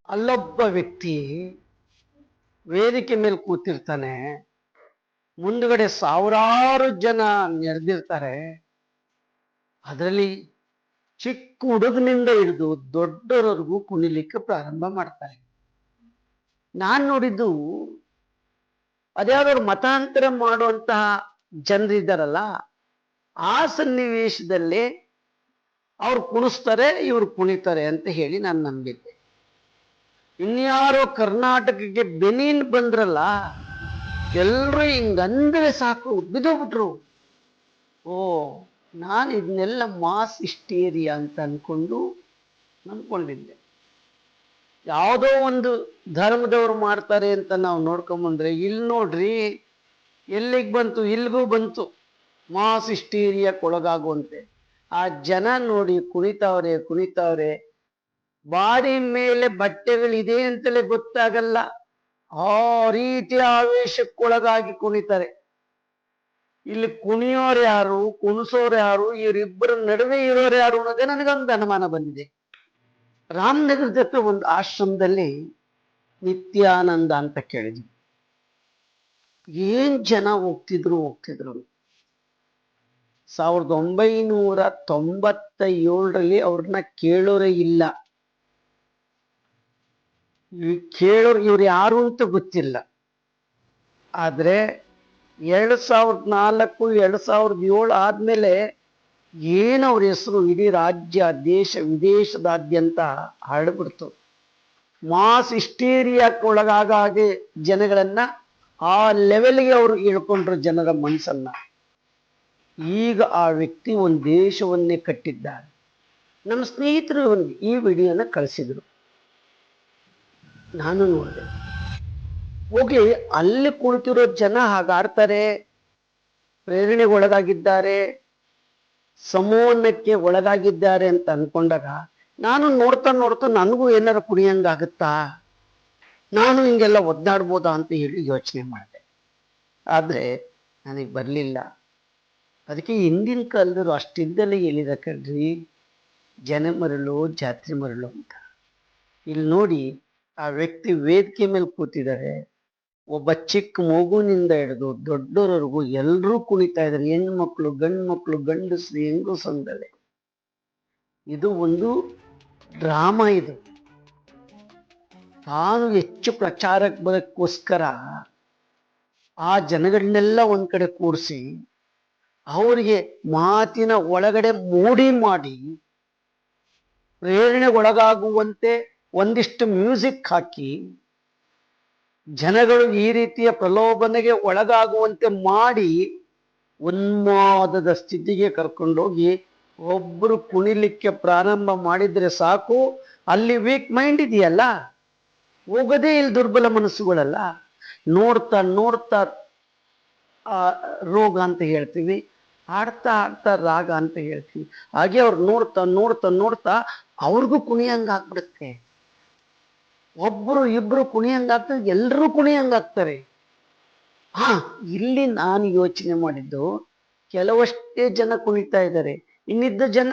ಅಲ್ಲೊಬ್ಬ ವ್ಯಕ್ತಿ ವೇದಿಕೆ ಮೇಲೆ ಕೂತಿರ್ತಾನೆ, ಮುಂದ್ಗಡೆ ಸಾವಿರಾರು ಜನ ನೆರೆದಿರ್ತಾರೆ. ಅದರಲ್ಲಿ ಚಿಕ್ಕ ಹುಡುಗನಿಂದ ಹಿಡಿದು ದೊಡ್ಡವರವರೆಗೂ ಕುಣಿಲಿಕ್ಕೆ ಪ್ರಾರಂಭ ಮಾಡ್ತಾರೆ. ನಾನ್ ನೋಡಿದ್ದು ಅದ್ಯಾವ್ದಾದ್ರು ಮತಾಂತರ ಮಾಡುವಂತಹ ಜನರಿದ್ದಾರಲ್ಲ, ಆ ಸನ್ನಿವೇಶದಲ್ಲಿ ಅವ್ರು ಕುಣಿಸ್ತಾರೆ, ಇವ್ರು ಕುಣಿತಾರೆ ಅಂತ ಹೇಳಿ ನಾನು ನಂಬಿದ್ದೆ. ಇನ್ಯಾರೋ ಕರ್ನಾಟಕಕ್ಕೆ ಬೆನೀನ್ ಬಂದ್ರಲ್ಲ, ಎಲ್ರು ಹಿಂಗಂದ್ರೆ ಸಾಕು ಬಿದ್ದೋಗ್ಬಿಟ್ರು. ಓ, ನಾನು ಇದನ್ನೆಲ್ಲ ಮಾಸ್ ಹಿಸ್ಟೀರಿಯಾ ಅಂತ ಅನ್ಕೊಂಡಿದ್ದೆ. ಯಾವುದೋ ಒಂದು ಧರ್ಮದವ್ರು ಮಾಡ್ತಾರೆ ಅಂತ ನಾವು ನೋಡ್ಕೊಂಬಂದ್ರೆ, ಇಲ್ಲಿ ನೋಡ್ರಿ ಎಲ್ಲಿಗೆ ಬಂತು, ಇಲ್ಗೂ ಬಂತು ಮಾಸ್ ಹಿಸ್ಟೀರಿಯಾಕ್ಕೊಳಗಾಗುವಂತೆ. ಆ ಜನ ನೋಡಿ ಕುಣಿತಾವ್ರೆ. ಬಾಡಿ ಮೇಲೆ ಬಟ್ಟೆಗಳಿದೆ ಅಂತಲೇ ಗೊತ್ತಾಗಲ್ಲ, ಆ ರೀತಿಯ ಆವೇಶಕ್ಕೊಳಗಾಗಿ ಕುಣಿತಾರೆ. ಇಲ್ಲಿ ಕುಣಿಯೋರು ಯಾರು, ಕುಣಿಸೋರು ಯಾರು, ಇವರಿಬ್ಬರ ನಡುವೆ ಇರೋರು ಯಾರು ಅನ್ನೋದೇ ನನಗೊಂದು ಅನುಮಾನ ಬಂದಿದೆ. ರಾಮನಗರದ ಹತ್ರ ಒಂದು ಆಶ್ರಮದಲ್ಲಿ ನಿತ್ಯಾನಂದ ಅಂತ ಕೇಳಿದ್ವಿ. ಏನ್ ಜನ ಹೋಗ್ತಿದ್ರು 1997ರಲ್ಲಿ ಅವ್ರನ್ನ ಕೇಳೋರೇ ಇಲ್ಲ. ಕೇಳೋರು ಇವ್ರು ಯಾರು ಅಂತ ಗೊತ್ತಿಲ್ಲ. ಆದ್ರೆ 2004 2007 ಆದ್ಮೇಲೆ ಏನವ್ರ ಹೆಸರು ಇಡೀ ರಾಜ್ಯ, ದೇಶ ವಿದೇಶದಾದ್ಯಂತ ಹರಡ್ಬಿಡ್ತು. ಮಾಸ್ ಹಿಸ್ಟೀರಿಯಾಕ್ಕೊಳಗಾಗಿ ಜನಗಳನ್ನ ಆ ಲೆವೆಲ್ಗೆ ಅವರು ಇಳ್ಕೊಂಡ್ರು ಜನರ ಮನಸ್ಸನ್ನ. ಈಗ ಆ ವ್ಯಕ್ತಿ ಒಂದು ದೇಶವನ್ನೇ ಕಟ್ಟಿದ್ದಾರೆ. ನಮ್ಮ ಸ್ನೇಹಿತರು ಈ ವಿಡಿಯೋನ ಕಳಿಸಿದ್ರು, ನಾನು ನೋಡಿದೆ. ಹೋಗಿ ಅಲ್ಲಿ ಕುಳಿತಿರೋ ಜನ ಹಾಗಾಡ್ತಾರೆ, ಪ್ರೇರಣೆಗೆ ಒಳಗಾಗಿದ್ದಾರೆ, ಸಂಮೋಹನಕ್ಕೆ ಒಳಗಾಗಿದ್ದಾರೆ ಅಂತ ಅನ್ಕೊಂಡಾಗ ನಾನು ನೋಡ್ತಾ ನನಗೂ ಏನಾರು ಕುಣಿಯಂಗಾಗುತ್ತಾ, ನಾನು ಹಿಂಗೆಲ್ಲ ಒದ್ದಾಡ್ಬೋದಾ ಅಂತ ಹೇಳಿ ಯೋಚನೆ ಮಾಡಿದೆ. ಆದ್ರೆ ನನಗೆ ಬರಲಿಲ್ಲ. ಅದಕ್ಕೆ ಹಿಂದಿನ ಕಾಲದವರು ಅಷ್ಟಿದ್ದಲೇ ಹೇಳಿದ ಕಣ್ರಿ, ಜನ ಮರಳು ಜಾತ್ರೆ ಮರಳು ಅಂತ. ಇಲ್ಲಿ ನೋಡಿ, ಆ ವ್ಯಕ್ತಿ ವೇದಿಕೆ ಮೇಲೆ ಕೂತಿದ್ದಾರೆ. ಒಬ್ಬ ಚಿಕ್ಕ ಮಗುವಿನಿಂದ ಹಿಡಿದು ದೊಡ್ಡವರವರೆಗೂ ಎಲ್ಲರೂ ಕುಣಿತಾ ಇದ್ದಾರೆ. ಹೆಣ್ಮಕ್ಳು, ಗಂಡು ಮಕ್ಕಳು, ಗಂಡಸರು, ಹೆಂಗಸಂದಲೆ. ಇದು ಒಂದು ಡ್ರಾಮಾ. ಇದು ತಾನು ಹೆಚ್ಚು ಪ್ರಚಾರಕ್ಕೆ ಬರೋಕ್ಕೋಸ್ಕರ ಆ ಜನಗಳನ್ನೆಲ್ಲ ಒಂದ್ ಕಡೆ ಕೂಡಿಸಿ ಅವರಿಗೆ ಮಾತಿನ ಒಳಗಡೆ ಮೋಡಿ ಮಾಡಿ ಪ್ರೇರಣೆಗೊಳಗಾಗುವಂತೆ ಒಂದಿಷ್ಟು ಮ್ಯೂಸಿಕ್ ಹಾಕಿ ಜನಗಳು ಈ ರೀತಿಯ ಪ್ರಲೋಭನೆಗೆ ಒಳಗಾಗುವಂತೆ ಮಾಡಿ ಉನ್ಮಾದದ ಸ್ಥಿತಿಗೆ ಕರ್ಕೊಂಡೋಗಿ ಒಬ್ಬರು ಕುಣಿಲಿಕ್ಕೆ ಪ್ರಾರಂಭ ಮಾಡಿದ್ರೆ ಸಾಕು, ಅಲ್ಲಿ ವೀಕ್ ಮೈಂಡ್ ಇದೆಯಲ್ಲ, ಹೋಗೋದೇ ಇಲ್ಲಿ ದುರ್ಬಲ ಮನಸ್ಸುಗಳಲ್ಲ. ನೋಡ್ತಾ ರೋಗ ಅಂತ ಹೇಳ್ತೀವಿ, ಆಡ್ತಾ ರಾಗ ಅಂತ ಹೇಳ್ತೀವಿ. ಹಾಗೆ ಅವ್ರು ನೋಡ್ತಾ ಅವ್ರಿಗೂ ಕುಣಿಯಂಗಾಗ್ಬಿಡುತ್ತೆ. ಒಬ್ರು ಇಬ್ರು ಕುಣಿಯಂಗಾಗ್ತದೆ, ಎಲ್ಲರೂ ಕುಣಿಯಂಗಾಗ್ತಾರೆ. ಇಲ್ಲಿ ನಾನು ಯೋಚನೆ ಮಾಡಿದ್ದು, ಕೆಲವಷ್ಟೇ ಜನ ಕುಣಿತಾ ಇದ್ದಾರೆ, ಇನ್ನಿದ್ದ ಜನ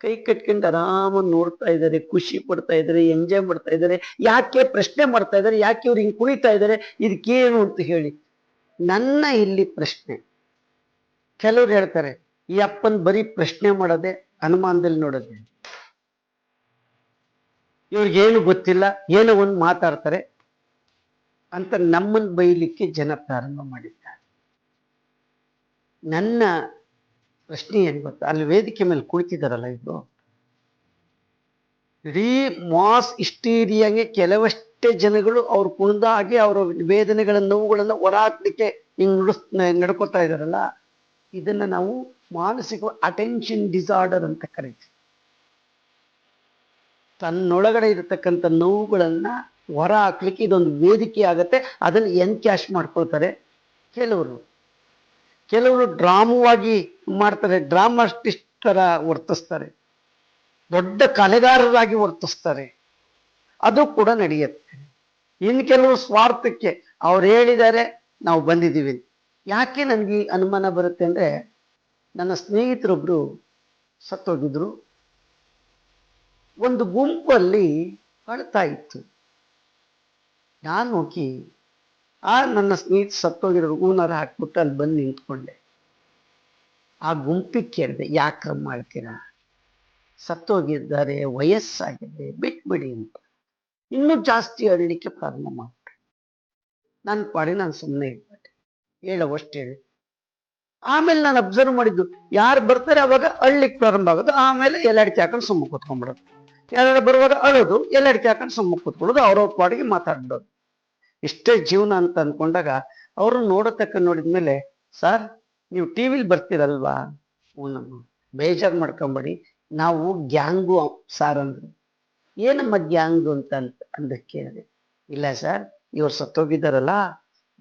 ಕೈ ಕಟ್ಕೊಂಡು ಆರಾಮಾಗಿ ನೋಡ್ತಾ ಇದ್ದಾರೆ, ಖುಷಿ ಪಡ್ತಾ ಇದ್ದಾರೆ, ಎಂಜಾಯ್ ಮಾಡ್ತಾ ಇದ್ದಾರೆ. ಯಾಕೆ ಪ್ರಶ್ನೆ ಮಾಡ್ತಾ ಇದ್ದಾರೆ, ಯಾಕೆ ಇವ್ರು ಹಿಂಗೆ ಕುಣಿತಾ ಇದ್ದಾರೆ, ಇದಕ್ಕೇನು ಅಂತ ಹೇಳಿ. ನನ್ನ ಇಲ್ಲಿ ಪ್ರಶ್ನೆ, ಕೆಲವ್ರು ಹೇಳ್ತಾರೆ ಈ ಅಪ್ಪನ್ ಬರೀ ಪ್ರಶ್ನೆ ಮಾಡೋದೆ, ಅನುಮಾನದಲ್ಲಿ ನೋಡೋದೆ, ಇವ್ರಿಗೇನು ಗೊತ್ತಿಲ್ಲ, ಏನೋ ಒಂದು ಮಾತಾಡ್ತಾರೆ ಅಂತ ನಮ್ಮನ್ನು ಬೈಲಿಕ್ಕೆ ಜನ ಪ್ರಾರಂಭ ಮಾಡಿದ್ದಾರೆ. ನನ್ನ ಪ್ರಶ್ನೆ ಏನು ಗೊತ್ತಾ, ಅಲ್ಲಿ ವೇದಿಕೆ ಮೇಲೆ ಕುಳಿತಿದ್ದಾರಲ್ಲ, ಇದು ಇಡೀ ಮಾಸ್ ಹಿಸ್ಟೀರಿಯಾಗೆ ಕೆಲವಷ್ಟೇ ಜನಗಳು ಅವ್ರು ಕುಣಿದ ಹಾಗೆ ಅವರ ವೇದನೆಗಳ ನೋವುಗಳನ್ನ ಹೊರಹಾಕ್ಲಿಕ್ಕೆ ನಡ್ಕೋತಾ ಇದಾರಲ್ಲ, ಇದನ್ನ ನಾವು ಮಾನಸಿಕ ಅಟೆನ್ಷನ್ ಡಿಸಾರ್ಡರ್ ಅಂತ ಕರಿತೀವಿ. ತನ್ನೊಳಗಡೆ ಇರತಕ್ಕಂಥ ನೋವುಗಳನ್ನ ಹೊರ ಹಾಕ್ಲಿಕ್ಕೆ ಇದೊಂದು ವೇದಿಕೆ ಆಗತ್ತೆ. ಅದನ್ನು ಎನ್ಕ್ಯಾಶ್ ಮಾಡ್ಕೊಳ್ತಾರೆ ಕೆಲವರು ಡ್ರಾಮವಾಗಿ ಮಾಡ್ತಾರೆ, ಡ್ರಾಮಾಸ್ಟಿಸ್ಟ್ ತರ ವರ್ತಿಸ್ತಾರೆ, ದೊಡ್ಡ ಕಲೆಗಾರರಾಗಿ ವರ್ತಿಸ್ತಾರೆ, ಅದು ಕೂಡ ನಡೆಯುತ್ತೆ. ಇನ್ನು ಕೆಲವು ಸ್ವಾರ್ಥಕ್ಕೆ ಅವ್ರು ಹೇಳಿದ್ದಾರೆ, ನಾವು ಬಂದಿದ್ದೀವಿ. ಯಾಕೆ ನನಗೆ ಅನುಮಾನ ಬರುತ್ತೆ ಅಂದ್ರೆ, ನನ್ನ ಸ್ನೇಹಿತರೊಬ್ರು ಸತ್ತೋಗಿದ್ರು. ಒಂದು ಗುಂಪಲ್ಲಿ ಅಳ್ತಾ ಇತ್ತು. ನಾನು ಹೋಗಿ ನನ್ನ ಸ್ನೇಹಿತ ಸತ್ತೋಗಿರೋ ಹೂನಾರ ಹಾಕ್ಬಿಟ್ಟು ಅಲ್ಲಿ ಬಂದು ನಿಂತ್ಕೊಂಡೆ. ಆ ಗುಂಪಿಗೆ ಕೇಳಿದೆ, ಯಾಕೆ ಮಾಡ್ತೀರಾ, ಸತ್ತೋಗಿದ್ದಾರೆ, ವಯಸ್ಸಾಗಿದೆ, ಬಿಟ್ಬಿಡಿ ಅಂತ. ಇನ್ನೂ ಜಾಸ್ತಿ ಅಳ್ಲಿಕ್ಕೆ ಪ್ರಾರಂಭ ಮಾಡ್ಬಿಟ್ಟೆ. ನನ್ನ ಪಾಡಿ ನಾನು ಸುಮ್ಮನೆ ಇದ್ಬಿಟ್ಟೆ, ಹೇಳೋವಷ್ಟು ಹೇಳಿ. ಆಮೇಲೆ ನಾನು ಅಬ್ಸರ್ವ್ ಮಾಡಿದ್ದು, ಯಾರು ಬರ್ತಾರೆ ಅವಾಗ ಅಳ್ಲಿಕ್ಕೆ ಪ್ರಾರಂಭ ಆಗೋದು, ಆಮೇಲೆ ಎಲ್ಲಡಿಕೆ ಹಾಕೊಂಡು ಸುಮ್ಮ ಕೂತ್ಕೊಂಡ್ಬಿಡೋದು. ಯಾರು ಬರುವಾಗ ಅಳೋದು, ಎಲ್ಲಡಿಕೆ ಹಾಕೊಂಡು ಸುಮ್ಮ ಕೂತ್ಕೊಳ್ಳೋದು, ಅವ್ರವ್ರ ಪಾಡಿಗೆ ಮಾತಾಡ್ಬಿಡೋದು. ಇಷ್ಟೇ ಜೀವನ ಅಂತ ಅನ್ಕೊಂಡಾಗ ಅವರು ನೋಡಿದ್ಮೇಲೆ, ಸರ್ ನೀವು ಟಿವಿಲಿ ಬರ್ತೀರಲ್ವಾ, ಬೇಜಾರು ಮಾಡ್ಕೊಂಬೇಡಿ, ನಾವು ಗ್ಯಾಂಗು ಸಾರ್ ಅಂದ್ರು. ಏನಮ್ಮ ಗ್ಯಾಂಗು ಅಂತ ಅಂದಕ್ಕೆ ಕೇಳಿದೆ. ಇಲ್ಲ ಸರ್, ಇವ್ರು ಸತ್ತೋಗಿದ್ದಾರಲ್ಲ,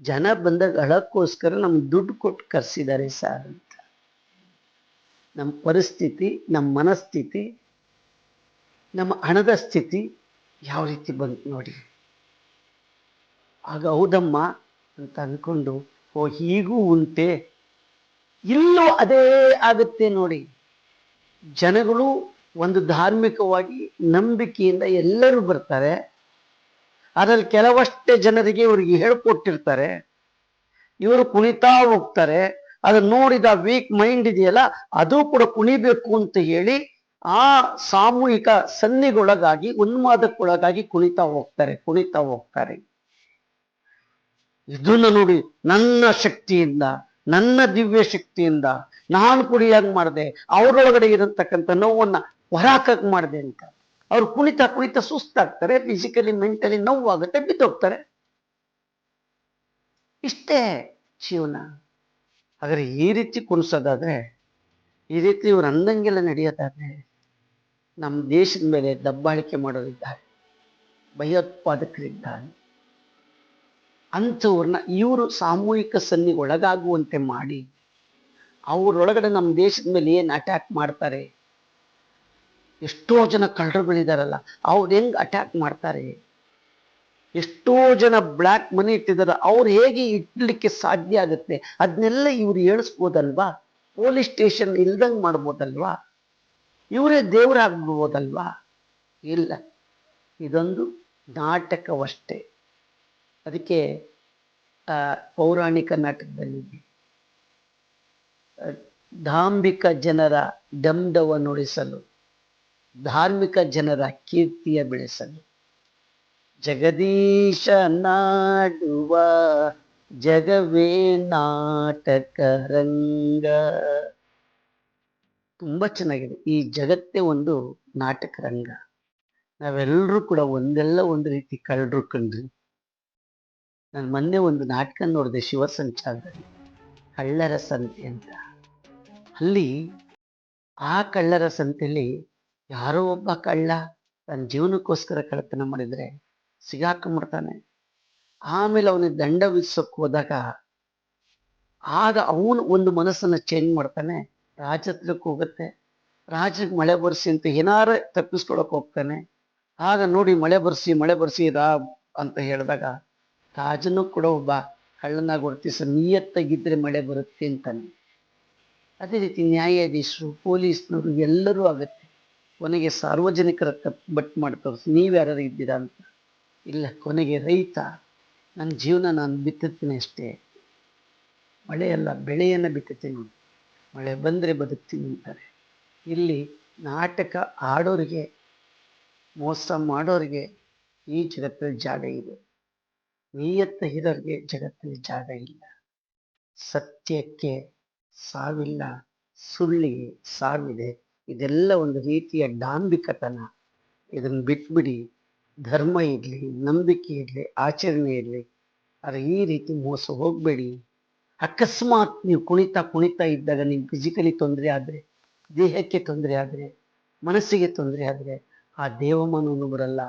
ಜನ ಬಂದಾಗ ಅಳಕ್ಕೋಸ್ಕರ ನಮ್ಗೆ ದುಡ್ಡು ಕೊಟ್ಟು ಕರ್ಸಿದ್ದಾರೆ ಸರ್ ಅಂತ. ನಮ್ಮ ಪರಿಸ್ಥಿತಿ, ನಮ್ಮ ಮನಸ್ಥಿತಿ, ನಮ್ಮ ಹಣದ ಸ್ಥಿತಿ ಯಾವ ರೀತಿ ಬಂತು ನೋಡಿ. ಆಗ ಹೌದಮ್ಮ ಅಂತ ಅಂದ್ಕೊಂಡು, ಓ ಹೀಗೂ ಉಂಟೆ, ಇಲ್ಲೂ ಅದೇ ಆಗುತ್ತೆ ನೋಡಿ. ಜನಗಳು ಒಂದು ಧಾರ್ಮಿಕವಾಗಿ ನಂಬಿಕೆಯಿಂದ ಎಲ್ಲರೂ ಬರ್ತಾರೆ. ಅದರಲ್ಲಿ ಕೆಲವಷ್ಟೇ ಜನರಿಗೆ ಇವರಿಗೆ ಹೇಳ್ಕೊಟ್ಟಿರ್ತಾರೆ, ಇವರು ಕುಣಿತಾ ಹೋಗ್ತಾರೆ. ಅದನ್ನ ನೋಡಿದ ವೀಕ್ ಮೈಂಡ್ ಇದೆಯಲ್ಲ, ಅದು ಕೂಡ ಕುಣಿಬೇಕು ಅಂತ ಹೇಳಿ ಆ ಸಾಮೂಹಿಕ ಸನ್ನಿಗೊಳಗಾಗಿ, ಉನ್ಮಾದಕ್ಕೊಳಗಾಗಿ ಕುಣಿತಾ ಹೋಗ್ತಾರೆ. ಇದನ್ನ ನೋಡಿ, ನನ್ನ ಶಕ್ತಿಯಿಂದ, ನನ್ನ ದಿವ್ಯ ಶಕ್ತಿಯಿಂದ ನಾನು ಕುಡಿಯಾಗಿ ಮಾಡಿದೆ, ಅವರೊಳಗಡೆ ಇರತಕ್ಕಂಥ ನೋವನ್ನ ಹೊರಾಕಕ್ ಮಾಡಿದೆ ಅಂತ. ಅವ್ರು ಕುಣಿತಾ ಸುಸ್ತಾಗ್ತಾರೆ, ಫಿಸಿಕಲಿ ಮೆಂಟಲಿ ನೋವಾಗುತ್ತೆ, ಬಿದ್ದೋಗ್ತಾರೆ. ಇಷ್ಟೇ ಜೀವನ. ಹಾಗಾದ್ರೆ ಈ ರೀತಿ ಕುಣಿಸೋದಾದ್ರೆ, ಈ ರೀತಿ ಇವ್ರು ಅಂದಂಗೆಲ್ಲ ನಡೆಯೋದಾದ್ರೆ, ನಮ್ಮ ದೇಶದ ಮೇಲೆ ದಬ್ಬಾಳಿಕೆ ಮಾಡೋರಿದ್ದಾರೆ, ಭಯೋತ್ಪಾದಕರಿದ್ದಾರೆ. ಅಂಥವ್ರನ್ನ ಇವರು ಸಾಮೂಹಿಕ ಸನ್ನಿಗೆ ಒಳಗಾಗುವಂತೆ ಮಾಡಿ, ಅವರೊಳಗಡೆ ನಮ್ಮ ದೇಶದ ಮೇಲೆ ಏನು ಅಟ್ಯಾಕ್ ಮಾಡ್ತಾರೆ, ಎಷ್ಟೋ ಜನ ಕಳ್ಳರುಗಳಿದಾರಲ್ಲ, ಅವ್ರು ಹೆಂಗ್ ಅಟ್ಯಾಕ್ ಮಾಡ್ತಾರೆ, ಎಷ್ಟೋ ಜನ ಬ್ಲ್ಯಾಕ್ ಮನಿ ಇಟ್ಟಿದ್ದಾರೆ, ಅವ್ರು ಹೇಗೆ ಇಡ್ಲಿಕ್ಕೆ ಸಾಧ್ಯ ಆಗುತ್ತೆ, ಅದನ್ನೆಲ್ಲ ಇವ್ರು ಹೇಳಿಸ್ಬೋದಲ್ವಾ. ಪೊಲೀಸ್ ಸ್ಟೇಷನ್ ಇಲ್ದಂಗೆ ಮಾಡ್ಬೋದಲ್ವಾ, ಇವರೇ ದೇವರಾಗ್ಬೋದಲ್ವಾ. ಇಲ್ಲ, ಇದೊಂದು ನಾಟಕವಷ್ಟೇ. ಅದಕ್ಕೆ ಪೌರಾಣಿಕ ನಾಟಕದಲ್ಲಿ ಧಾಂಬಿಕ ಜನರ ಡಂಡವ ನುಡಿಸಲು, ಧಾರ್ಮಿಕ ಜನರ ಕೀರ್ತಿಯ ಬೆಳೆಸಲು, ಜಗದೀಶ ನಾಡುವ ಜಗವೇ ನಾಟಕ ರಂಗ. ತುಂಬಾ ಚೆನ್ನಾಗಿದೆ. ಈ ಜಗತ್ತೇ ಒಂದು ನಾಟಕ ರಂಗ. ನಾವೆಲ್ಲರೂ ಕೂಡ ಒಂದೆಲ್ಲ ಒಂದು ರೀತಿ ಕಳ್ಳರು ಕಂಡ್ರಿ. ನಾನು ಮೊನ್ನೆ ಒಂದು ನಾಟಕ ನೋಡಿದೆ, ಶಿವಸಂಚಾರದಲ್ಲಿ, ಕಳ್ಳರ ಸಂತೆ ಅಂತ. ಅಲ್ಲಿ ಆ ಕಳ್ಳರ ಸಂತೆಯಲ್ಲಿ ಯಾರೋ ಒಬ್ಬ ಕಳ್ಳ ತನ್ನ ಜೀವನಕ್ಕೋಸ್ಕರ ಕಳ್ಳತನ ಮಾಡಿದ್ರೆ ಸಿಗಾಕೊಂಡ್ಬಿಡ್ತಾನೆ. ಆಮೇಲೆ ಅವನಿಗೆ ದಂಡ ವಿಧಿಸೋಕೆ ಹೋದಾಗ ಆಗ ಅವನು ಒಂದು ಮನಸ್ಸನ್ನ ಚೇಂಜ್ ಮಾಡ್ತಾನೆ, ರಾಜತ್ವಕ್ಕೆ ಹೋಗುತ್ತೆ. ರಾಜಗೆ ಮಳೆ ಬರ್ಸಿ ಅಂತ ಏನಾರ ತಪ್ಪಿಸ್ಕೊಳಕ್ ಹೋಗ್ತಾನೆ. ಆಗ ನೋಡಿ, ಮಳೆ ಬರ್ಸಿ ರಾ ಅಂತ ಹೇಳಿದಾಗ ರಾಜನು ಕೂಡ ಒಬ್ಬ ಕಳ್ಳನಾಗಿ ವರ್ತಿಸ, ನಿಯತ್ತಾಗಿದ್ರೆ ಮಳೆ ಬರುತ್ತೆ ಅಂತಾನೆ. ಅದೇ ರೀತಿ ನ್ಯಾಯಾಧೀಶರು, ಪೊಲೀಸ್ನವರು ಎಲ್ಲರೂ ಆಗುತ್ತೆ. ಕೊನೆಗೆ ಸಾರ್ವಜನಿಕರ ಬಟ್ ಮಾಡ್ತಾರೆ, ನೀವ್ಯಾರು ಇದ್ದೀರಾ ಅಂತ. ಇಲ್ಲ, ಕೊನೆಗೆ ರೈತ, ನನ್ನ ಜೀವನ ನಾನು ಬಿತ್ತುತ್ತೀನಿ ಅಷ್ಟೇ, ಮಳೆಯಲ್ಲ ಬೆಳೆಯನ್ನು ಬಿತ್ತುತ್ತೀನಿ, ಮಳೆ ಬಂದರೆ ಬದುಕ್ತೀನಿ ಅಂತಾರೆ. ಇಲ್ಲಿ ನಾಟಕ ಆಡೋರಿಗೆ, ಮೋಸ ಮಾಡೋರಿಗೆ ಈ ಜಗತ್ತಲ್ಲಿ ಜಾಗ ಇದೆ, ನಿಯತ್ತ ಇರೋರಿಗೆ ಜಗತ್ತಲ್ಲಿ ಜಾಗ ಇಲ್ಲ. ಸತ್ಯಕ್ಕೆ ಸಾವಿಲ್ಲ, ಸುಳ್ಳಿಗೆ ಸಾವಿದೆ. ಇದೆಲ್ಲ ಒಂದು ರೀತಿಯ ಡಾಂಬಿಕತನ. ಇದನ್ನು ಬಿಟ್ಬಿಡಿ. ಧರ್ಮ ಇರಲಿ, ನಂಬಿಕೆ ಇರಲಿ, ಆಚರಣೆ ಇರಲಿ, ಆದರೆ ಈ ರೀತಿ ಮೋಸ ಹೋಗಬೇಡಿ. ಅಕಸ್ಮಾತ್ ನೀವು ಕುಣಿತಾ ಇದ್ದಾಗ ನಿಮ್ಗೆ ಫಿಸಿಕಲಿ ತೊಂದರೆ ಆದರೆ, ದೇಹಕ್ಕೆ ತೊಂದರೆ ಆದರೆ, ಮನಸ್ಸಿಗೆ ತೊಂದರೆ ಆದರೆ, ಆ ದೇವಮಾನವೂ ಬರಲ್ಲ,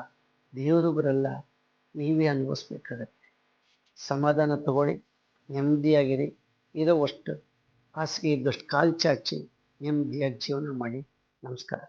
ದೇವರು ಬರಲ್ಲ, ನೀವೇ ಅನುಭವಿಸ್ಬೇಕಾಗತ್ತೆ. ಸಮಾಧಾನ ತಗೊಳ್ಳಿ, ನೆಮ್ಮದಿಯಾಗಿರಿ. ಇರೋವಷ್ಟು ಹಾಸಿಗೆ ಇದ್ದಷ್ಟು ಕಾಲು ಚಾಚಿ ನೆಮ್ಮದಿಯಾಗಿ ಜೀವನ ಮಾಡಿ. ನಮಸ್ಕಾರ.